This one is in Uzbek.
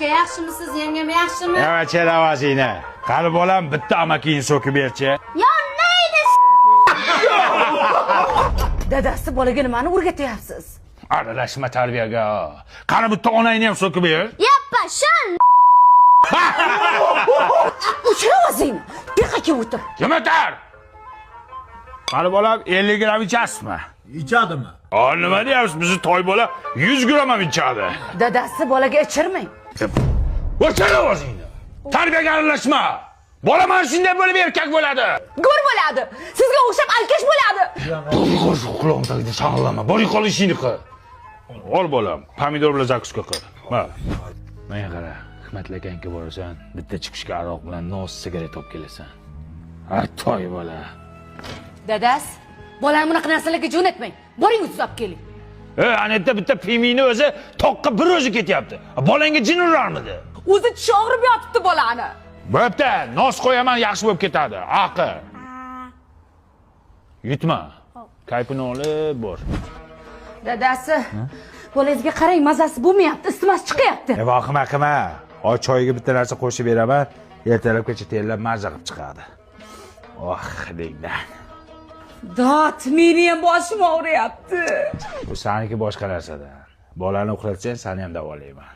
aka yaxshimisiz? Yengam yaxshimi? Yavache lavazingni. Qani bolam bitta amakingni so'kib berchi. Yonnaydi. Dadasi bolaga nimani o'rgatyapsiz? Aralashma tarbiyaga. Qani bitta onangni ham so'kib ber. Yappa, shan. O'chira o'zingni. Beqaga o'tir. Kim o'tar? Qani bolam 50 gram ichasizmi? İçadımı? Nima deyapsiz? Bizni toy bola 100 gram ham ichadi. Dadasi bolaga ichirmang. O'chira o'zingni. Tarbiyaga aralashma. Bola mana shunday bo'lib erkak bo'ladi. Go'r bo'ladi. Sizga o'xshab alkash bo'ladi. Quloqning tagida shang'illama. Boring qol ishingni qil. Ol bolam, pomidor bilan zakuska qil. Ha. Menga qara, Hikmatli akanga borasan, bitta chiqishga aroq bilan nos sigaret olib kelasan. Ha, toy bola. Dadas, bolani bunaqa narsalarga jo'natmang. Boring o'tib olib keling. Ana yerda bitta pimini o'zi toqqa bir o'zi ketyapti. Bolangga jin urarmidi? O'zi tishi og'rib yotibdi bolani. Bo'pti, nos qo'yaman, yaxshi bo'lib ketadi. Aqi. Yutma. Kaypini olib bor. Dadasi, bolangizga qarang, mazasi bo'lmayapti, isitmasi chiqyapti. Vahima qilma. Oy choyga bitta narsa qo'shib beraman, ertalabgacha tayyorlab maza qilib chiqadi. Degdan. Dot, meni ham boshim og'riyapti. Bu saniki boshqa narsadan. Bolani uxlatsang, seni ham davolayman.